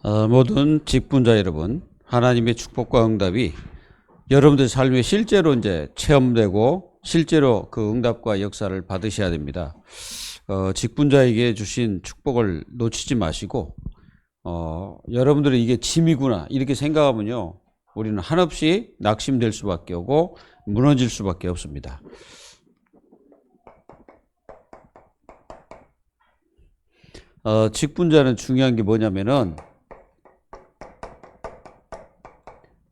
모든 직분자 여러분, 하나님의 축복과 응답이 여러분들 삶에 실제로 이제 체험되고 실제로 그 응답과 역사를 받으셔야 됩니다. 직분자에게 주신 축복을 놓치지 마시고, 여러분들이 이게 짐이구나 이렇게 생각하면요, 우리는 한없이 낙심될 수밖에 없고 무너질 수밖에 없습니다. 직분자는 중요한 게 뭐냐면은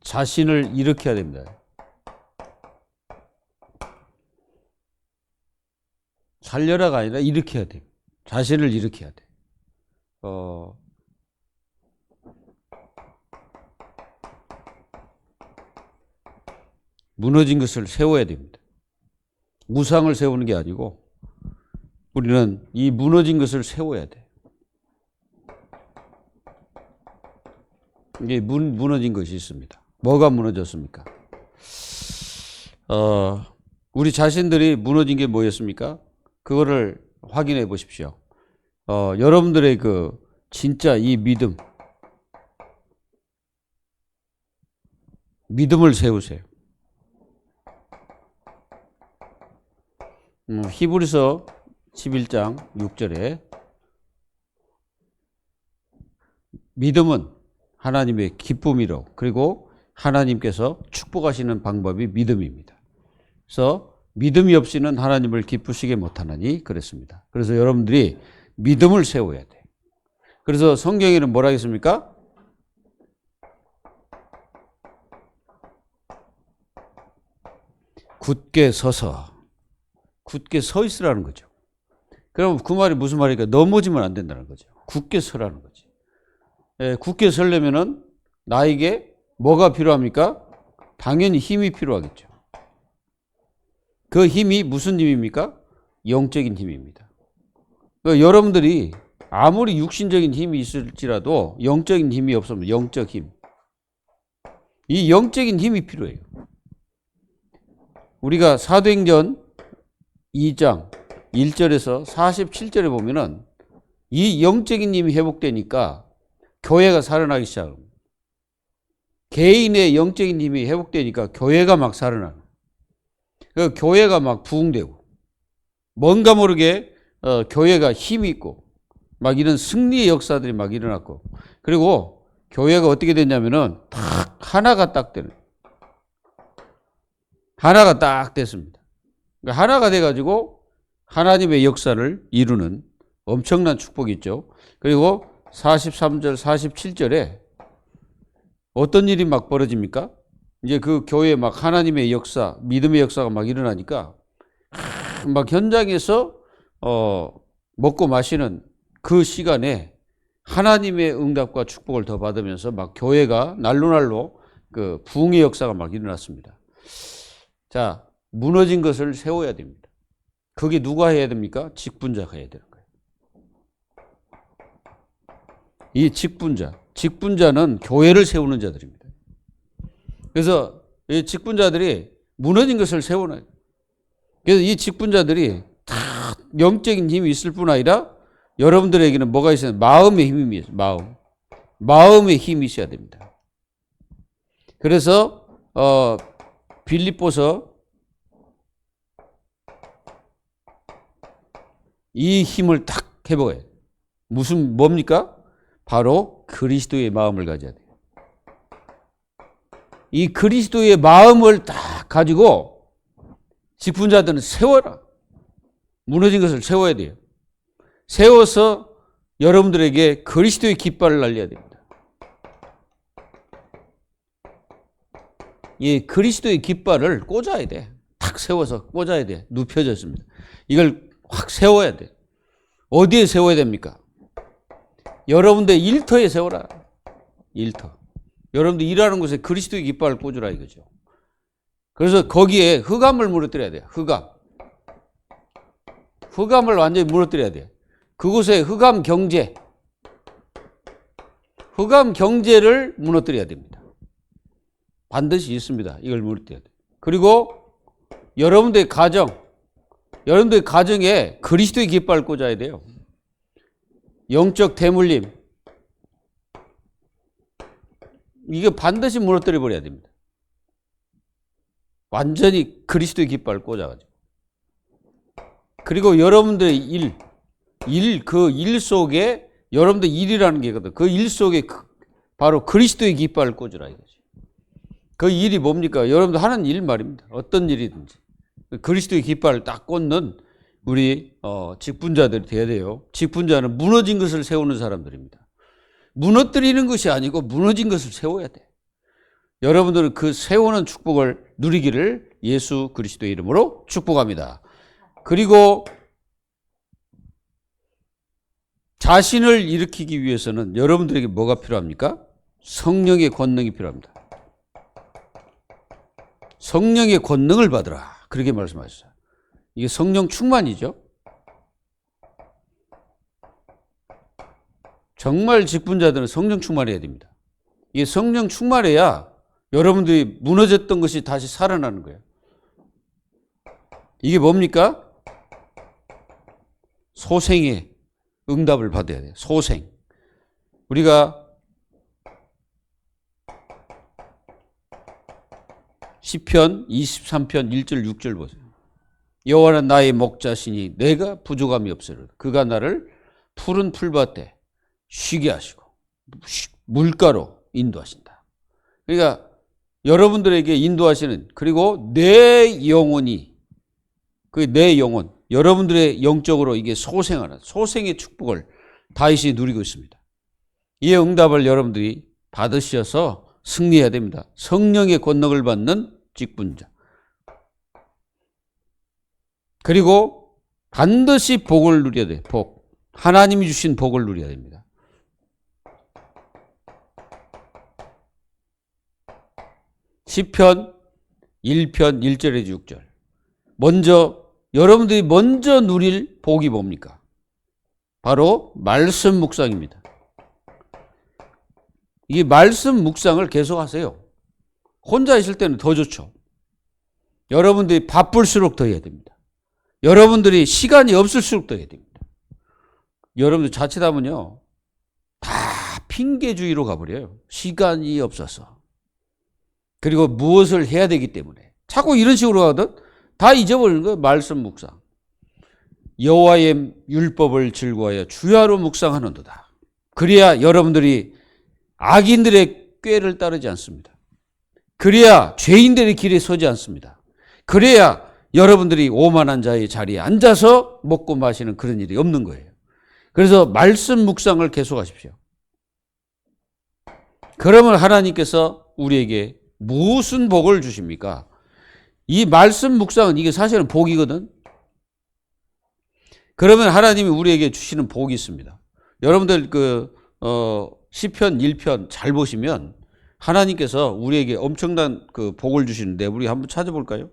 자신을 일으켜야 됩니다. 살려라가 아니라 일으켜야 돼. 자신을 일으켜야 돼. 무너진 것을 세워야 됩니다. 우상을 세우는 게 아니고 우리는 이 무너진 것을 세워야 돼. 이게 무너진 것이 있습니다. 뭐가 무너졌습니까? 우리 자신들이 무너진 게 뭐였습니까? 그거를 확인해 보십시오. 여러분들의 그 진짜 이 믿음을 세우세요. 히브리서 11장 6절에 믿음은 하나님의 기쁨이로, 그리고 하나님께서 축복하시는 방법이 믿음입니다. 그래서 믿음이 없이는 하나님을 기쁘시게 못하나니 그랬습니다. 그래서 여러분들이 믿음을 세워야 돼. 그래서 성경에는 뭐라 했습니까? 굳게 서서, 굳게 서 있으라는 거죠. 그럼 그 말이 무슨 말이니까 넘어지면 안 된다는 거죠. 굳게 서라는 거지. 굳게 서려면은 나에게 뭐가 필요합니까? 당연히 힘이 필요하겠죠. 그 힘이 무슨 힘입니까? 영적인 힘입니다. 여러분들이 아무리 육신적인 힘이 있을지라도 영적인 힘이 없으면 영적 힘. 이 영적인 힘이 필요해요. 우리가 사도행전 2장 1절에서 47절에 보면은 이 영적인 힘이 회복되니까 교회가 살아나기 시작합니다. 개인의 영적인 힘이 회복되니까 교회가 막 살아나는. 그 교회가 막 부흥되고, 뭔가 모르게 교회가 힘이 있고, 막 이런 승리의 역사들이 막 일어났고, 그리고 교회가 어떻게 됐냐면은 딱 하나가 딱 되는. 하나가 딱 됐습니다. 그러니까 하나가 돼가지고 하나님의 역사를 이루는 엄청난 축복이 있죠. 그리고 43절, 47절에 어떤 일이 막 벌어집니까? 이제 그 교회에 막 하나님의 역사, 믿음의 역사가 막 일어나니까 막 현장에서 먹고 마시는 그 시간에 하나님의 응답과 축복을 더 받으면서 막 교회가 날로 그 부흥의 역사가 막 일어났습니다. 자, 무너진 것을 세워야 됩니다. 그게 누가 해야 됩니까? 직분자가 해야 되는 거예요. 이 직분자는 교회를 세우는 자들입니다. 그래서 이 직분자들이 무너진 것을 세워놔요. 그래서 이 직분자들이 다 영적인 힘이 있을 뿐 아니라 여러분들에게는 뭐가 있어요? 마음의 힘이 있어요. 마음의 힘이 있어야 됩니다. 그래서 빌립보서 이 힘을 딱 해보아요. 뭡니까? 바로 그리스도의 마음을 가져야 돼요. 이 그리스도의 마음을 딱 가지고 직분자들은 세워라. 무너진 것을 세워야 돼요. 세워서 여러분들에게 그리스도의 깃발을 날려야 됩니다. 이 그리스도의 깃발을 꽂아야 돼. 탁 세워서 꽂아야 돼. 눕혀졌습니다. 이걸 확 세워야 돼. 어디에 세워야 됩니까? 여러분들 일터에 세워라. 일터. 여러분들 일하는 곳에 그리스도의 깃발을 꽂으라 이거죠. 그래서 거기에 흑암을 무너뜨려야 돼요. 흑암을 완전히 무너뜨려야 돼요. 그곳에 흑암 경제를 무너뜨려야 됩니다. 반드시 있습니다. 이걸 무너뜨려야 돼요. 그리고 여러분들의 가정에 그리스도의 깃발을 꽂아야 돼요. 영적 대물림, 이게 반드시 무너뜨려 버려야 됩니다. 완전히 그리스도의 깃발을 꽂아가지고. 그리고 여러분들의 그 일 속에 여러분들 일이라는 게 있거든. 그 일 속에 바로 그리스도의 깃발을 꽂으라 이거지. 그 일이 뭡니까? 여러분들 하는 일 말입니다. 어떤 일이든지. 그리스도의 깃발을 딱 꽂는 우리 직분자들이 돼야 돼요. 직분자는 무너진 것을 세우는 사람들입니다. 무너뜨리는 것이 아니고 무너진 것을 세워야 돼. 여러분들은 그 세우는 축복을 누리기를 예수 그리스도의 이름으로 축복합니다. 그리고 자신을 일으키기 위해서는 여러분들에게 뭐가 필요합니까? 성령의 권능이 필요합니다. 성령의 권능을 받으라. 그렇게 말씀하셨어요. 이게 성령 충만이죠. 정말 직분자들은 성령 충만해야 됩니다. 이게 성령 충만해야 여러분들이 무너졌던 것이 다시 살아나는 거예요. 이게 뭡니까? 소생의 응답을 받아야 돼요. 소생. 우리가 시편 23편 1절 6절 보세요. 여호와는 나의 목자시니 내가 부족함이 없으리로다. 그가 나를 푸른 풀밭에 쉬게 하시고 물가로 인도하신다. 그러니까 여러분들에게 인도하시는, 그리고 내 영혼이, 그 내 영혼, 여러분들의 영적으로 이게 소생하는 소생의 축복을 다윗이 누리고 있습니다. 이 응답을 여러분들이 받으셔서 승리해야 됩니다. 성령의 권능을 받는 직분자. 그리고 반드시 복을 누려야 돼요. 복. 하나님이 주신 복을 누려야 됩니다. 시편 1편 1절에서 6절. 여러분들이 먼저 누릴 복이 뭡니까? 바로 말씀 묵상입니다. 이 말씀 묵상을 계속 하세요. 혼자 있을 때는 더 좋죠. 여러분들이 바쁠수록 더 해야 됩니다. 여러분들이 시간이 없을수록 더 해야 됩니다. 여러분들 자칫하면요, 다 핑계주의로 가버려요. 시간이 없어서. 그리고 무엇을 해야 되기 때문에. 자꾸 이런 식으로 하거든. 다 잊어버리는 거예요. 말씀 묵상. 여호와의 율법을 즐거워하여 주야로 묵상하는도다. 그래야 여러분들이 악인들의 꾀를 따르지 않습니다. 그래야 죄인들의 길에 서지 않습니다. 그래야 여러분들이 오만한 자의 자리에 앉아서 먹고 마시는 그런 일이 없는 거예요. 그래서 말씀 묵상을 계속하십시오. 그러면 하나님께서 우리에게 무슨 복을 주십니까? 이 말씀 묵상은 이게 사실은 복이거든. 그러면 하나님이 우리에게 주시는 복이 있습니다. 여러분들 시편 1편 잘 보시면 하나님께서 우리에게 엄청난 그 복을 주시는데 우리 한번 찾아볼까요?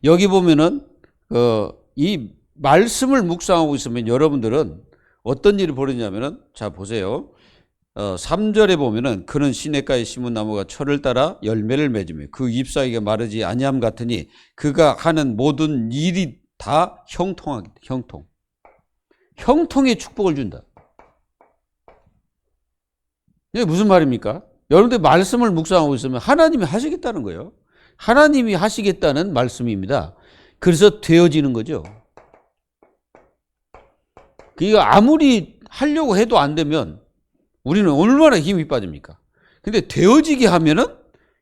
여기 보면은 이 말씀을 묵상하고 있으면 여러분들은 어떤 일이 벌어지냐면은, 자 보세요. 3절에 보면은 그는 시냇가에 심은 나무가 철을 따라 열매를 맺으며 그 잎사귀가 마르지 아니함 같으니 그가 하는 모든 일이 다 형통하게 돼. 형통의 축복을 준다. 이게 무슨 말입니까? 여러분들 말씀을 묵상하고 있으면 하나님이 하시겠다는 거예요. 하나님이 하시겠다는 말씀입니다. 그래서 되어지는 거죠. 그러니까 아무리 하려고 해도 안 되면 우리는 얼마나 힘이 빠집니까? 근데 되어지게 하면은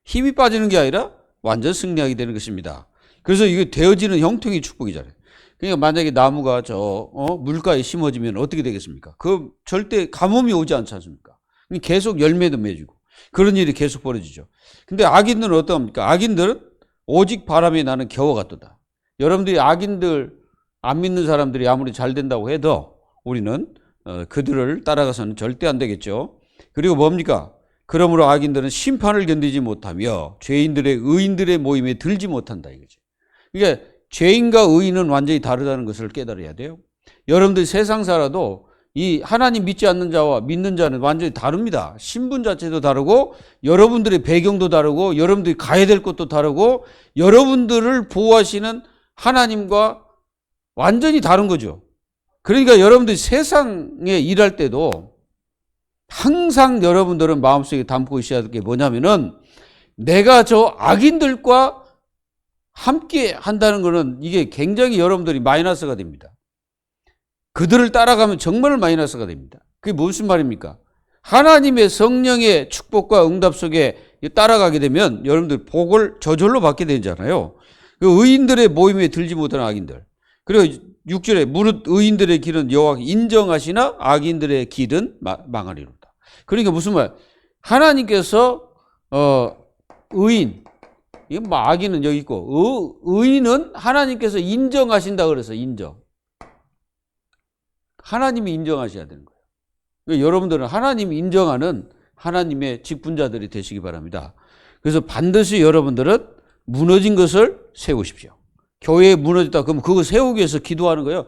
힘이 빠지는 게 아니라 완전 승리하게 되는 것입니다. 그래서 이게 되어지는 형통의 축복이잖아요. 그러니까 만약에 나무가 물가에 심어지면 어떻게 되겠습니까? 그 절대 가뭄이 오지 않지 않습니까? 계속 열매도 맺고 그런 일이 계속 벌어지죠. 근데 악인들은 어떠합니까? 악인들은 오직 바람이 나는 겨와 같도다. 여러분들이 악인들, 안 믿는 사람들이 아무리 잘 된다고 해도 우리는 그들을 따라가서는 절대 안 되겠죠. 그리고 뭡니까? 그러므로 악인들은 심판을 견디지 못하며 죄인들의 의인들의 모임에 들지 못한다 이거지. 그러니까 죄인과 의인은 완전히 다르다는 것을 깨달아야 돼요. 여러분들이 세상 살아도 이 하나님 믿지 않는 자와 믿는 자는 완전히 다릅니다. 신분 자체도 다르고 여러분들의 배경도 다르고 여러분들이 가야 될 것도 다르고 여러분들을 보호하시는 하나님과 완전히 다른 거죠. 그러니까 여러분들이 세상에 일할 때도 항상 여러분들은 마음속에 담고 있어야 될 게 뭐냐면은 내가 저 악인들과 함께 한다는 것은 이게 굉장히 여러분들이 마이너스가 됩니다. 그들을 따라가면 정말 마이너스가 됩니다. 그게 무슨 말입니까? 하나님의 성령의 축복과 응답 속에 따라가게 되면 여러분들 복을 저절로 받게 되잖아요. 의인들의 모임에 들지 못하는 악인들. 그리고 6절에 무릇 의인들의 길은 여호와께 인정하시나 악인들의 길은 망하리로다. 그러니까 무슨 말? 하나님께서 의인, 이건 뭐 악인은 여기 있고 의인은 하나님께서 인정하신다 그래서 인정. 하나님이 인정하셔야 되는 거예요. 그러니까 여러분들은 하나님이 인정하는 하나님의 직분자들이 되시기 바랍니다. 그래서 반드시 여러분들은 무너진 것을 세우십시오. 교회에 무너졌다 그러면 그거 세우기 위해서 기도하는 거예요.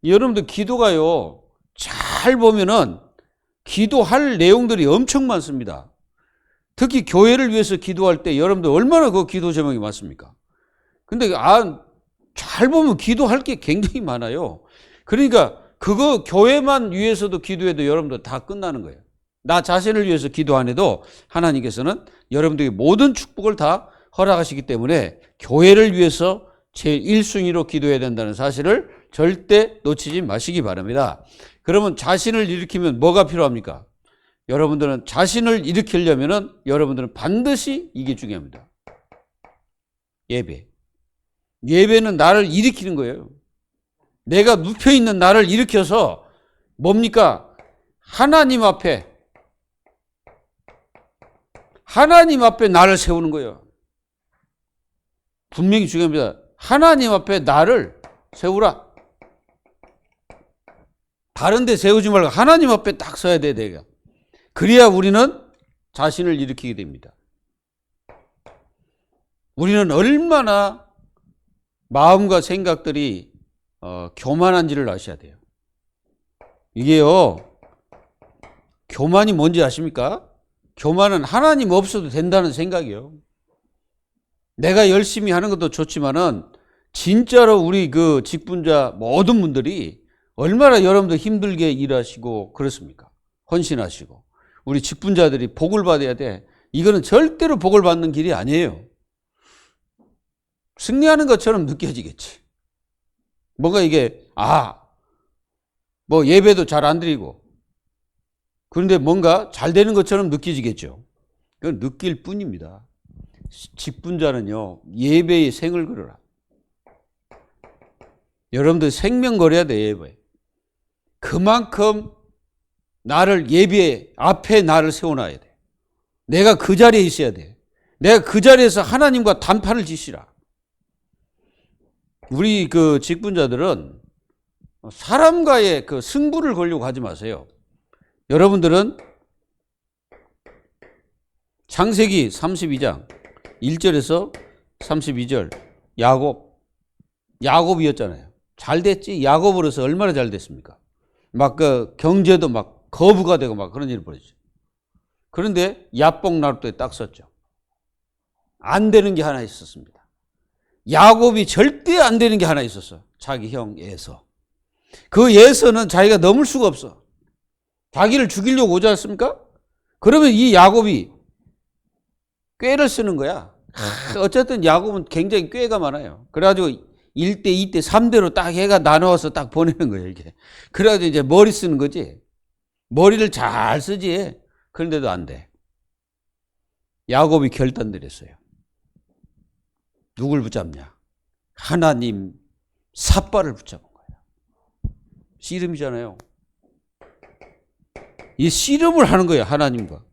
여러분들 기도가요, 잘 보면은 기도할 내용들이 엄청 많습니다. 특히 교회를 위해서 기도할 때 여러분들 얼마나 그 기도 제목이 많습니까? 근데 잘 보면 기도할 게 굉장히 많아요. 그러니까 그거 교회만 위해서도 기도해도 여러분들 다 끝나는 거예요. 나 자신을 위해서 기도 안 해도 하나님께서는 여러분들에게 모든 축복을 다 허락하시기 때문에 교회를 위해서 제일 1순위로 기도해야 된다는 사실을 절대 놓치지 마시기 바랍니다. 그러면 자신을 일으키면 뭐가 필요합니까? 여러분들은 자신을 일으키려면은 여러분들은 반드시 이게 중요합니다. 예배. 예배는 나를 일으키는 거예요. 내가 눕혀있는 나를 일으켜서 뭡니까? 하나님 앞에 나를 세우는 거예요. 분명히 중요합니다. 하나님 앞에 나를 세우라. 다른 데 세우지 말고 하나님 앞에 딱 서야 돼, 내가. 그래야 우리는 자신을 일으키게 됩니다. 우리는 얼마나 마음과 생각들이 교만한지를 아셔야 돼요. 이게요, 교만이 뭔지 아십니까? 교만은 하나님 없어도 된다는 생각이에요. 내가 열심히 하는 것도 좋지만은 진짜로 우리 그 직분자 모든 분들이 얼마나 여러분들 힘들게 일하시고 그렇습니까? 헌신하시고. 우리 직분자들이 복을 받아야 돼. 이거는 절대로 복을 받는 길이 아니에요. 승리하는 것처럼 느껴지겠지. 뭔가 이게 뭐 예배도 잘 안 드리고 그런데 뭔가 잘 되는 것처럼 느껴지겠죠. 그건 느낄 뿐입니다. 직분자는요, 예배에 생을 걸어라. 여러분들 생명 걸어야 돼, 예배. 그만큼 나를 예배 앞에 나를 세워놔야 돼. 내가 그 자리에 있어야 돼. 내가 그 자리에서 하나님과 단판을 짓시라. 우리 그 직분자들은 사람과의 그 승부를 걸려고 하지 마세요. 여러분들은 창세기 32장 1절에서 32절 야곱이었잖아요. 잘 됐지? 야곱으로서 얼마나 잘 됐습니까? 막 그 경제도 막 거부가 되고 막 그런 일이 벌어지죠. 그런데 야복 나루토에 딱 썼죠. 안 되는 게 하나 있었습니다. 야곱이 절대 안 되는 게 하나 있었어. 자기 형 에서. 그 에서는 자기가 넘을 수가 없어. 자기를 죽이려고 오지 않습니까? 그러면 이 야곱이 꾀를 쓰는 거야. 어쨌든 야곱은 굉장히 꾀가 많아요. 그래가지고 1대, 2대, 3대로 딱 해가 나눠서 딱 보내는 거예요, 이게. 그래가지고 이제 머리 쓰는 거지. 머리를 잘 쓰지. 그런데도 안 돼. 야곱이 결단 내렸어요. 누굴 붙잡냐? 하나님 삿발을 붙잡은 거예요. 씨름이잖아요. 이 씨름을 하는 거예요, 하나님과.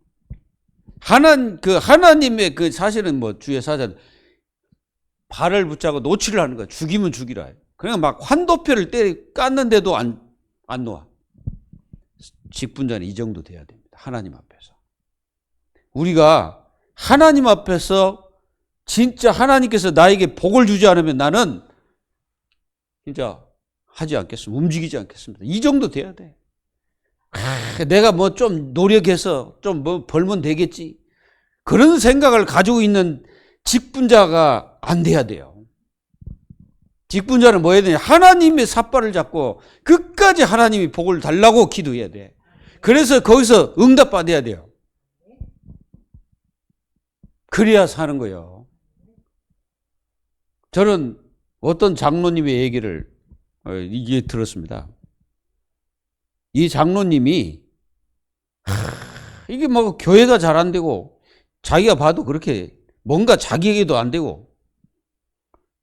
하나님의 그 사실은 뭐 주의 사자는 발을 붙잡고 노치를 하는 거야. 죽이면 죽이라. 그냥 막 환도표를 깠는데도 안 놓아. 직분자는 이 정도 돼야 됩니다. 하나님 앞에서. 우리가 하나님 앞에서 진짜 하나님께서 나에게 복을 주지 않으면 나는 진짜 하지 않겠습니다. 움직이지 않겠습니다. 이 정도 돼야 돼. 내가 뭐 좀 노력해서 좀 뭐 벌면 되겠지. 그런 생각을 가지고 있는 직분자가 안 돼야 돼요. 직분자는 뭐 해야 되냐? 하나님의 삿발을 잡고 끝까지 하나님이 복을 달라고 기도해야 돼. 그래서 거기서 응답 받아야 돼요. 그래야 사는 거예요. 저는 어떤 장로님의 얘기를 이게 들었습니다. 이 장로님이 이게 뭐 교회가 잘 안 되고 자기가 봐도 그렇게 뭔가 자기에게도 안 되고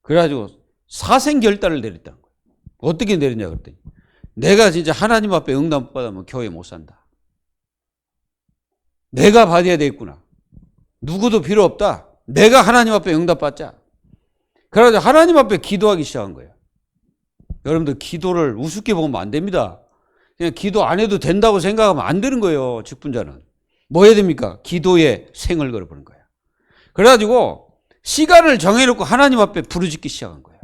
그래가지고 사생결단을 내렸다는 거예요. 어떻게 내렸냐 그랬더니 내가 진짜 하나님 앞에 응답 못 받으면 교회 못 산다. 내가 받아야 되겠구나. 누구도 필요 없다. 내가 하나님 앞에 응답 받자. 그래가지고 하나님 앞에 기도하기 시작한 거예요. 여러분들 기도를 우습게 보면 안 됩니다. 그냥 기도 안 해도 된다고 생각하면 안 되는 거예요. 직분자는. 뭐 해야 됩니까? 기도에 생을 걸어보는 거예요. 그래가지고 시간을 정해놓고 하나님 앞에 부르짖기 시작한 거예요.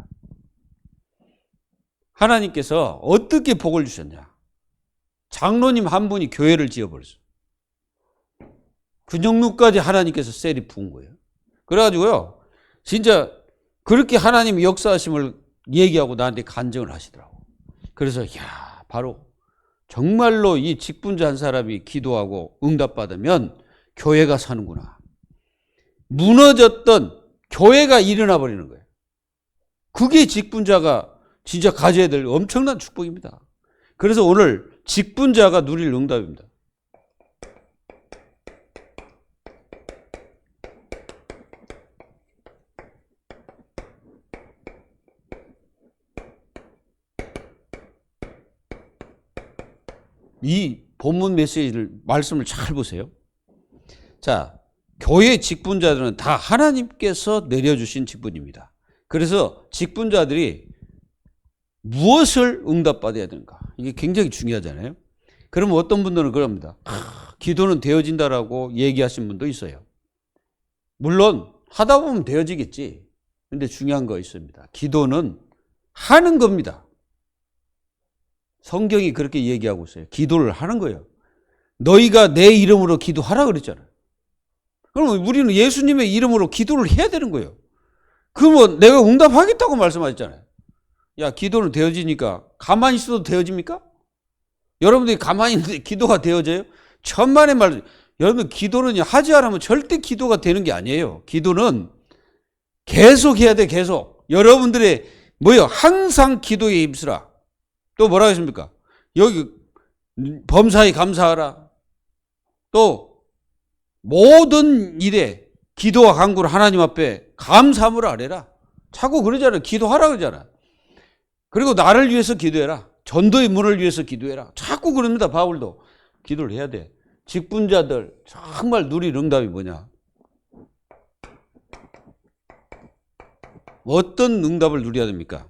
하나님께서 어떻게 복을 주셨냐. 장로님 한 분이 교회를 지어버렸어요. 그 정도까지 하나님께서 셀이 부은 거예요. 그래가지고요. 진짜 그렇게 하나님의 역사하심을 얘기하고 나한테 간증을 하시더라고. 그래서 야 바로 정말로 이 직분자 한 사람이 기도하고 응답받으면 교회가 사는구나. 무너졌던 교회가 일어나 버리는 거예요. 그게 직분자가 진짜 가져야 될 엄청난 축복입니다. 그래서 오늘 직분자가 누릴 응답입니다. 이 본문 메시지를 말씀을 잘 보세요. 자, 교회 직분자들은 다 하나님께서 내려주신 직분입니다. 그래서 직분자들이 무엇을 응답받아야 되는가? 이게 굉장히 중요하잖아요. 그러면 어떤 분들은 그럽니다. 기도는 되어진다라고 얘기하신 분도 있어요. 물론 하다 보면 되어지겠지. 근데 중요한 거 있습니다. 기도는 하는 겁니다. 성경이 그렇게 얘기하고 있어요. 기도를 하는 거예요. 너희가 내 이름으로 기도하라 그랬잖아요. 그럼 우리는 예수님의 이름으로 기도를 해야 되는 거예요. 그러면 내가 응답하겠다고 말씀하셨잖아요. 야, 기도는 되어지니까 가만히 있어도 되어집니까? 여러분들이 가만히 있는데 기도가 되어져요? 천만의 말. 여러분 기도는 하지 않으면 절대 기도가 되는 게 아니에요. 기도는 계속 해야 돼. 계속. 여러분들의 뭐요? 항상 기도에 힘쓰라. 또 뭐라고 했습니까? 여기 범사에 감사하라. 또 모든 일에 기도와 간구를 하나님 앞에 감사함으로 아뢰라. 자꾸 그러잖아요. 기도하라 그러잖아요. 그리고 나를 위해서 기도해라. 전도의 문을 위해서 기도해라. 자꾸 그럽니다. 바울도. 기도를 해야 돼. 직분자들 정말 누릴 응답이 뭐냐? 어떤 응답을 누려야 됩니까?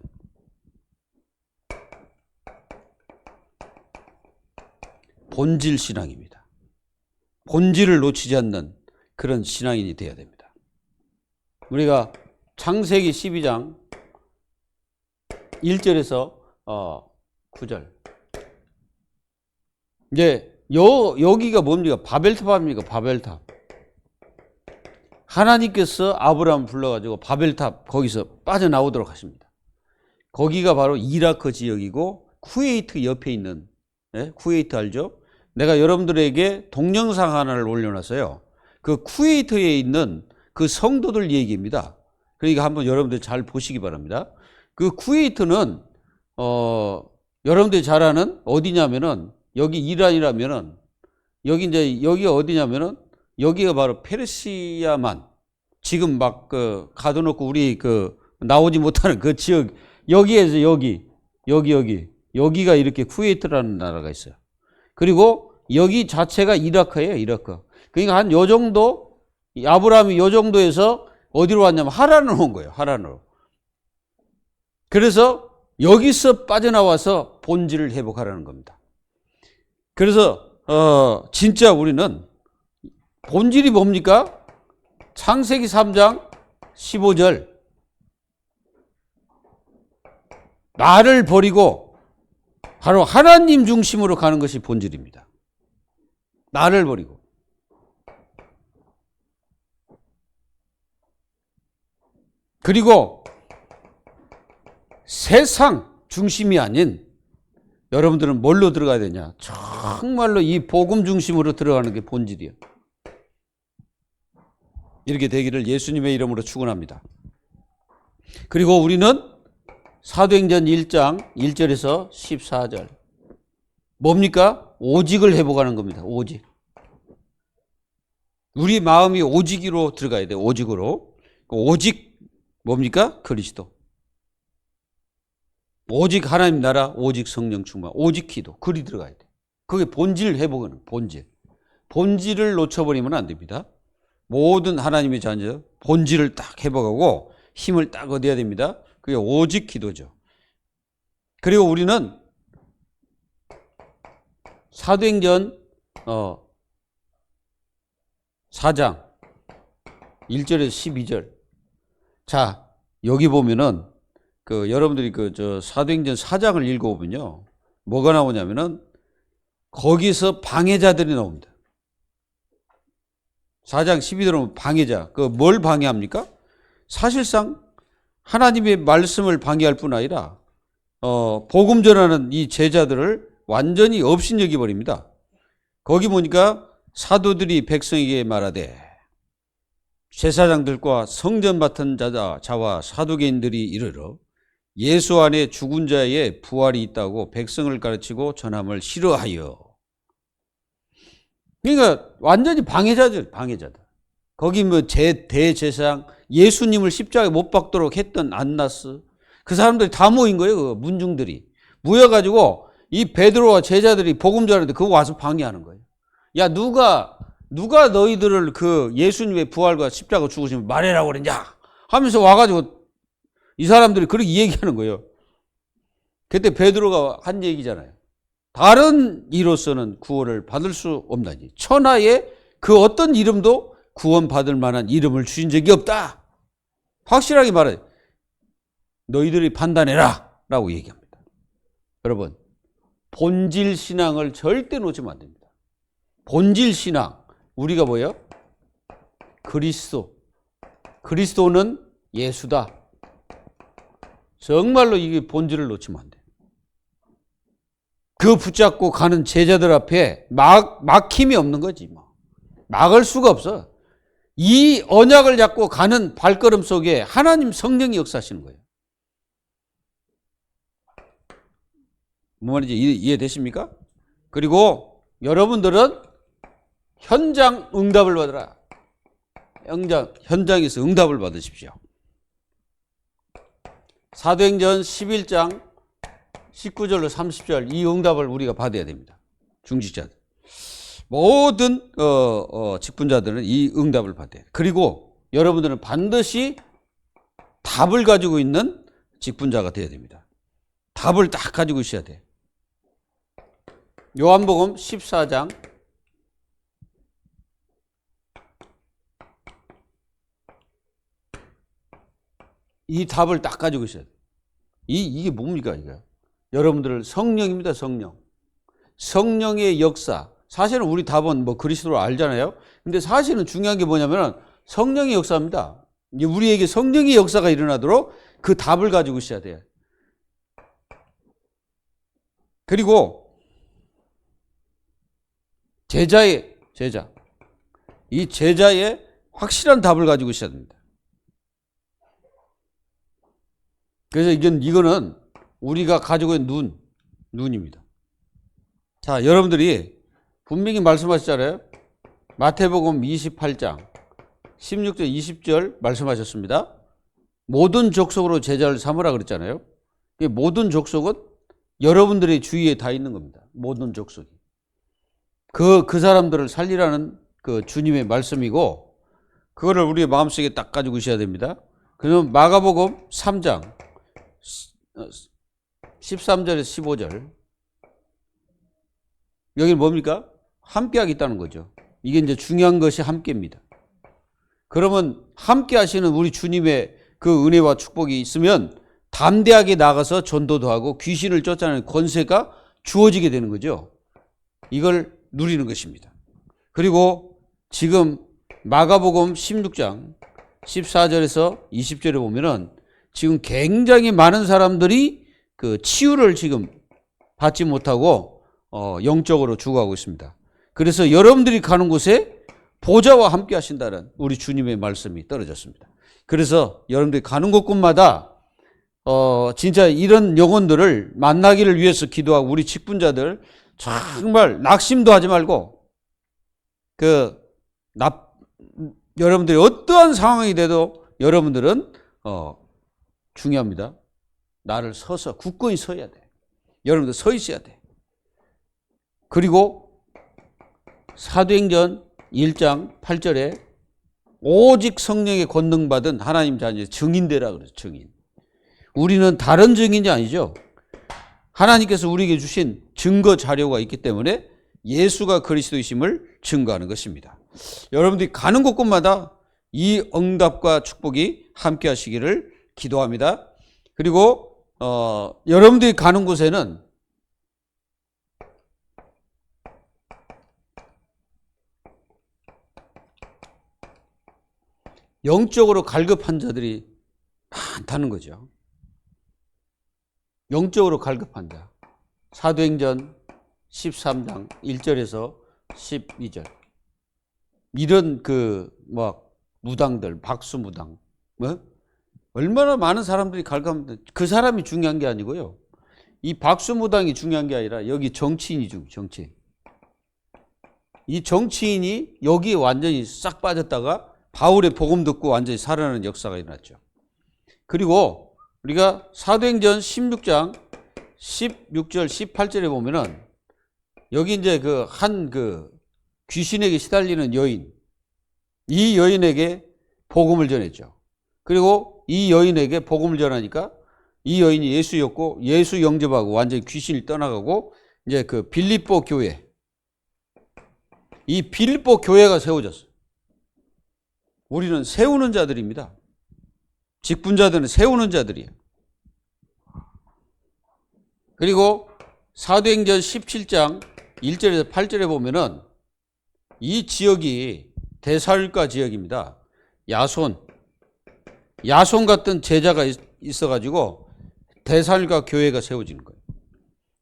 본질 신앙입니다. 본질을 놓치지 않는 그런 신앙인이 되어야 됩니다. 우리가 창세기 12장 1절에서 9절. 이제 여기가 뭡니까? 바벨탑입니까? 바벨탑. 하나님께서 아브라함을 불러가지고 바벨탑 거기서 빠져나오도록 하십니다. 거기가 바로 이라크 지역이고 쿠웨이트 옆에 있는, 네? 쿠웨이트 알죠? 내가 여러분들에게 동영상 하나를 올려놨어요. 그 쿠웨이트에 있는 그 성도들 얘기입니다. 그러니까 한번 여러분들 잘 보시기 바랍니다. 그 쿠웨이트는 여러분들이 잘 아는 어디냐면은 여기 이란이라면은 여기 이제 여기가 어디냐면은 여기가 바로 페르시아만 지금 막 그 가둬놓고 우리 그 나오지 못하는 그 지역 여기에서 여기가 이렇게 쿠웨이트라는 나라가 있어요. 그리고 여기 자체가 이라크예요. 이라크. 그러니까 한 요 정도 아브라함이 요 정도에서 어디로 왔냐면 하란으로 온 거예요. 하란으로. 그래서 여기서 빠져나와서 본질을 회복하라는 겁니다. 그래서 진짜 우리는 본질이 뭡니까? 창세기 3장 15절. 나를 버리고 바로 하나님 중심으로 가는 것이 본질입니다. 나를 버리고. 그리고 세상 중심이 아닌 여러분들은 뭘로 들어가야 되냐? 정말로 이 복음 중심으로 들어가는 게 본질이에요. 이렇게 되기를 예수님의 이름으로 축원합니다. 그리고 우리는 사도행전 1장 1절에서 14절 뭡니까? 오직을 회복하는 겁니다. 오직. 우리 마음이 오직으로 들어가야 돼요. 오직으로. 오직 뭡니까? 그리스도. 오직 하나님 나라, 오직 성령 충만, 오직 기도. 그리 들어가야 돼. 그게 본질 회복하는 본질. 본질을 놓쳐버리면 안 됩니다. 모든 하나님의 자녀 본질을 딱 회복하고 힘을 딱 얻어야 됩니다. 그게 오직 기도죠. 그리고 우리는 사도행전 4장 1절에서 12절. 자, 여기 보면은 여러분들이 사도행전 4장을 읽어보면요. 뭐가 나오냐면은 거기서 방해자들이 나옵니다. 4장 12절은 방해자. 뭘 방해합니까? 사실상 하나님의 말씀을 방해할 뿐 아니라 복음 전하는 이 제자들을 완전히 업신여기 버립니다. 거기 보니까 사도들이 백성에게 말하되 제사장들과 성전 맡은 자와 사두개인들이 이르러 예수 안에 죽은 자의 부활이 있다고 백성을 가르치고 전함을 싫어하여. 그러니까 완전히 방해자들. 거기 대제사장 예수님을 십자가에 못 박도록 했던 안나스 그 사람들이 다 모인 거예요. 그 문중들이 모여가지고 이 베드로와 제자들이 복음 전하는데 그거 와서 방해하는 거예요. 야, 누가 너희들을 예수님의 부활과 십자가 죽으시면 말해라고 그랬냐 하면서 와가지고 이 사람들이 그렇게 얘기하는 거예요. 그때 베드로가 한 얘기잖아요. 다른 이로서는 구원을 받을 수 없나니 천하에 그 어떤 이름도 구원받을 만한 이름을 주신 적이 없다. 확실하게 말해. 너희들이 판단해라 라고 얘기합니다. 여러분, 본질 신앙을 절대 놓치면 안 됩니다. 본질 신앙, 우리가 뭐예요? 그리스도는 예수다. 정말로 이게 본질을 놓치면 안 돼요. 그 붙잡고 가는 제자들 앞에 막힘이 없는 거지. 막을 수가 없어. 이 언약을 잡고 가는 발걸음 속에 하나님 성령이 역사하시는 거예요. 뭐 말인지 이해되십니까? 그리고 여러분들은 현장 응답을 받으라. 현장에서 응답을 받으십시오. 사도행전 11장 19절로 30절 이 응답을 우리가 받아야 됩니다. 중직자들. 모든 직분자들은 이 응답을 받아야 돼요. 그리고 여러분들은 반드시 답을 가지고 있는 직분자가 되어야 됩니다. 답을 딱 가지고 있어야 돼요. 요한복음 14장 이 답을 딱 가지고 있어야 돼요. 이게 뭡니까 이게? 여러분들 성령입니다. 성령의 역사. 사실은 우리 답은 그리스도를 알잖아요. 근데 사실은 중요한 게 뭐냐면 성령의 역사입니다. 이제 우리에게 성령의 역사가 일어나도록 그 답을 가지고 있어야 돼요. 그리고 제자. 이 제자의 확실한 답을 가지고 있어야 됩니다. 그래서 이거는 우리가 가지고 있는 눈입니다. 자, 여러분들이 분명히 말씀하셨잖아요. 마태복음 28장 16절 20절 말씀하셨습니다. 모든 족속으로 제자를 삼으라 그랬잖아요. 모든 족속은 여러분들의 주위에 다 있는 겁니다. 모든 족속이. 그 사람들을 살리라는 주님의 말씀이고 그거를 우리의 마음속에 딱 가지고 있어야 됩니다. 그럼 마가복음 3장 13절에서 15절 여기는 뭡니까? 함께 하겠다는 거죠. 이게 이제 중요한 것이 함께입니다. 그러면 함께 하시는 우리 주님의 그 은혜와 축복이 있으면 담대하게 나가서 전도도 하고 귀신을 쫓아내는 권세가 주어지게 되는 거죠. 이걸 누리는 것입니다. 그리고 지금 마가복음 16장 14절에서 20절에 보면은 지금 굉장히 많은 사람들이 그 치유를 지금 받지 못하고 영적으로 죽어가고 있습니다. 그래서 여러분들이 가는 곳에 보좌와 함께 하신다는 우리 주님의 말씀이 떨어졌습니다. 그래서 여러분들이 가는 곳곳마다 진짜 이런 영혼들을 만나기를 위해서 기도하고 우리 직분자들 정말 낙심도 하지 말고 여러분들이 어떠한 상황이 돼도 여러분들은 중요합니다. 나를 서서 굳건히 서야 돼. 여러분들 서 있어야 돼. 그리고 사도행전 1장 8절에 오직 성령의 권능 받은 하나님 자녀의 증인되라 그래서 증인. 우리는 다른 증인이 아니죠. 하나님께서 우리에게 주신 증거 자료가 있기 때문에 예수가 그리스도이심을 증거하는 것입니다. 여러분들이 가는 곳곳마다 이 응답과 축복이 함께 하시기를 기도합니다. 그리고 여러분들이 가는 곳에는 영적으로 갈급한 자들이 많다는 거죠. 영적으로 갈급한 자. 사도행전 13장 1절에서 12절. 이런 무당들, 박수무당. 얼마나 많은 사람들이 갈급합니다. 그 사람이 중요한 게 아니고요. 이 박수무당이 중요한 게 아니라 여기 정치인이 중요해요. 정치인. 이 정치인이 여기에 완전히 싹 빠졌다가 바울의 복음 듣고 완전히 살아나는 역사가 일어났죠. 그리고 우리가 사도행전 16장 16절 18절에 보면은 여기 이제 귀신에게 시달리는 여인, 이 여인에게 복음을 전했죠. 그리고 이 여인에게 복음을 전하니까 이 여인이 예수였고 예수 영접하고 완전히 귀신이 떠나가고 이제 그 빌립보 교회, 이 빌립보 교회가 세워졌어요. 우리는 세우는 자들입니다. 직분자들은 세우는 자들이에요. 그리고 사도행전 17장 1절에서 8절에 보면은 이 지역이 데살로니가 지역입니다. 야손 같은 제자가 있어가지고 데살로니가 교회가 세워지는 거예요.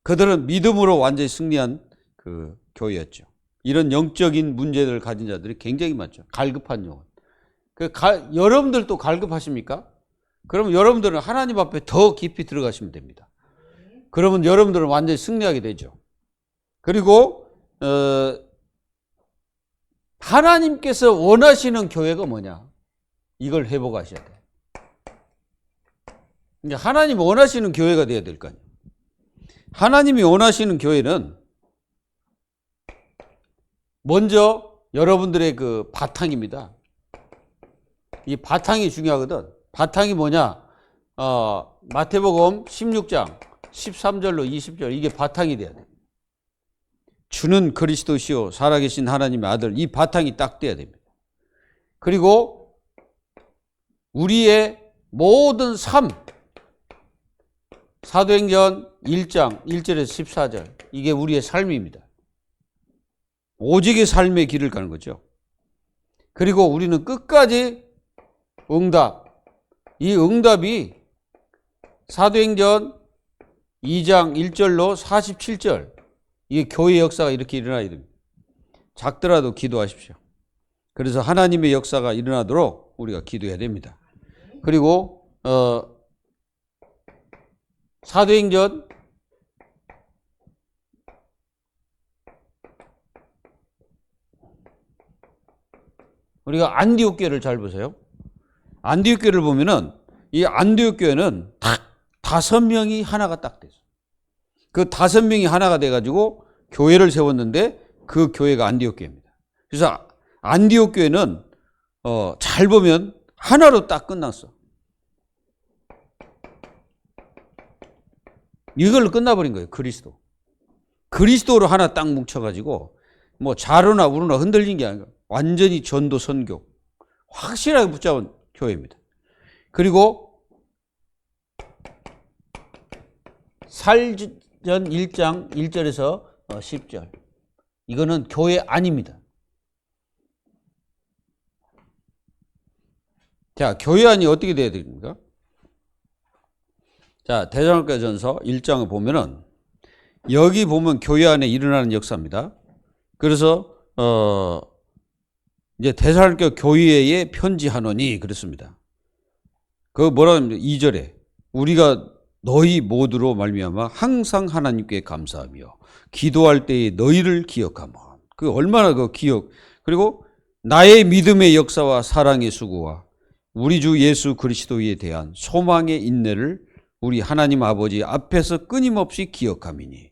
그들은 믿음으로 완전히 승리한 그 교회였죠. 이런 영적인 문제들을 가진 자들이 굉장히 많죠. 갈급한 영혼. 여러분들도 갈급하십니까? 그러면 여러분들은 하나님 앞에 더 깊이 들어가시면 됩니다. 그러면 여러분들은 완전히 승리하게 되죠. 그리고 하나님께서 원하시는 교회가 뭐냐? 이걸 회복하셔야 돼요. 이제 하나님 원하시는 교회가 돼야 될 거 아니에요. 하나님이 원하시는 교회는 먼저 여러분들의 그 바탕입니다. 이 바탕이 중요하거든. 바탕이 뭐냐? 마태복음 16장 13절로 20절, 이게 바탕이 돼야 돼. 주는 그리스도시요 살아계신 하나님의 아들, 이 바탕이 딱 돼야 됩니다. 그리고 우리의 모든 삶, 사도행전 1장 1절에서 14절, 이게 우리의 삶입니다. 오직의 삶의 길을 가는 거죠. 그리고 우리는 끝까지 응답, 이 응답이 사도행전 2장 1절로 47절, 이게 교회 역사가 이렇게 일어나야 됩니다. 작더라도 기도하십시오. 그래서 하나님의 역사가 일어나도록 우리가 기도해야 됩니다. 그리고 사도행전 우리가 안디옥 교회를 잘 보세요. 안디옥 교회를 보면은 이 안디옥 교회는 딱 5명이 하나가 딱 됐어요. 그 5명이 하나가 돼가지고 교회를 세웠는데 그 교회가 안디옥 교회입니다. 그래서 안디옥 교회는 잘 보면 하나로 딱 끝났어. 이걸로 끝나버린 거예요. 그리스도로 하나 딱 뭉쳐가지고 뭐 좌로나 우로나 흔들린 게 아니라 완전히 전도 선교 확실하게 붙잡은 교회입니다. 그리고 살전 1장 1절에서 10절, 이거는 교회 아닙니다. 자, 교회 안이 어떻게 돼야 됩니까? 자, 데살로니가전서 1장을 보면은 여기 보면 교회 안에 일어나는 역사입니다. 그래서 이제 데살로니가 교회에 편지하노니 그랬습니다. 그 뭐라 합니까? 2절에 우리가 너희 모두로 말미암아 항상 하나님께 감사하며 기도할 때에 너희를 기억하며, 그 얼마나 그 기억, 그리고 나의 믿음의 역사와 사랑의 수고와 우리 주 예수 그리스도에 대한 소망의 인내를 우리 하나님 아버지 앞에서 끊임없이 기억함이니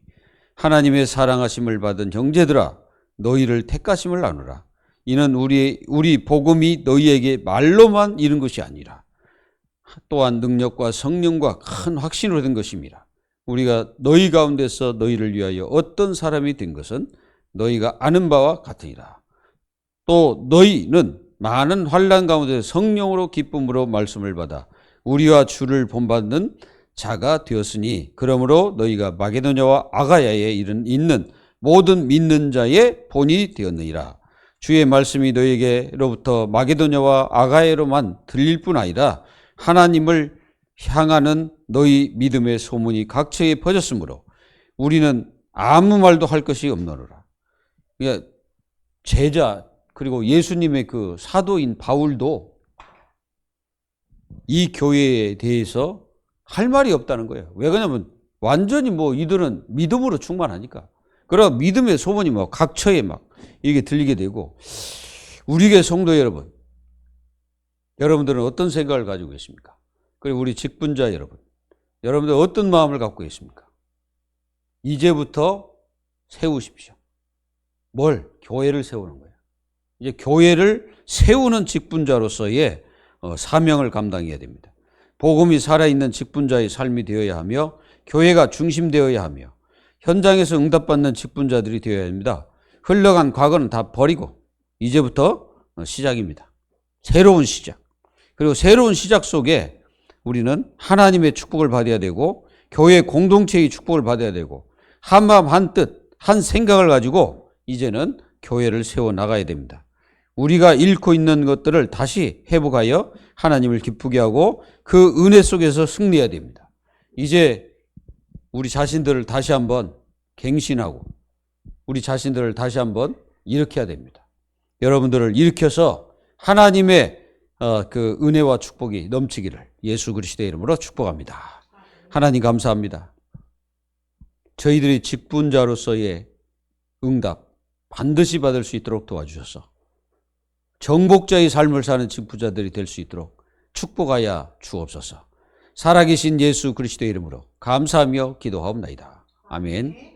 하나님의 사랑하심을 받은 형제들아 너희를 택하심을 아노라. 이는 우리 복음이 너희에게 말로만 이른 것이 아니라 또한 능력과 성령과 큰 확신으로 된 것입니다. 우리가 너희 가운데서 너희를 위하여 어떤 사람이 된 것은 너희가 아는 바와 같으니라. 또 너희는 많은 환난 가운데 성령으로 기쁨으로 말씀을 받아 우리와 주를 본받는 자가 되었으니 그러므로 너희가 마게도냐와 아가야에 있는 모든 믿는 자의 본이 되었느니라. 주의 말씀이 너희에게로부터 마게도냐와 아가야로만 들릴 뿐 아니라 하나님을 향하는 너희 믿음의 소문이 각처에 퍼졌으므로 우리는 아무 말도 할 것이 없노라. 그러니까 제자 그리고 예수님의 그 사도인 바울도 이 교회에 대해서 할 말이 없다는 거예요. 왜 그러냐면 완전히 뭐 이들은 믿음으로 충만하니까. 그러나 믿음의 소문이 뭐 각처에 막 이게 들리게 되고, 우리 교회 성도 여러분, 여러분들은 어떤 생각을 가지고 계십니까? 그리고 우리 직분자 여러분, 여러분들 어떤 마음을 갖고 계십니까? 이제부터 세우십시오. 뭘? 교회를 세우는 거예요. 이제 교회를 세우는 직분자로서의 사명을 감당해야 됩니다. 복음이 살아있는 직분자의 삶이 되어야 하며 교회가 중심되어야 하며 현장에서 응답받는 직분자들이 되어야 합니다. 흘러간 과거는 다 버리고 이제부터 시작입니다. 새로운 시작. 그리고 새로운 시작 속에 우리는 하나님의 축복을 받아야 되고 교회 공동체의 축복을 받아야 되고 한마음 한뜻 한 생각을 가지고 이제는 교회를 세워나가야 됩니다. 우리가 잃고 있는 것들을 다시 회복하여 하나님을 기쁘게 하고 그 은혜 속에서 승리해야 됩니다. 이제 우리 자신들을 다시 한번 갱신하고 우리 자신들을 다시 한번 일으켜야 됩니다. 여러분들을 일으켜서 하나님의 그 은혜와 축복이 넘치기를 예수 그리스도의 이름으로 축복합니다. 하나님 감사합니다. 저희들이 직분자로서의 응답 반드시 받을 수 있도록 도와주셔서 정복자의 삶을 사는 직분자들이 될 수 있도록 축복하여 주옵소서. 살아계신 예수 그리스도의 이름으로 감사하며 기도하옵나이다. 아멘.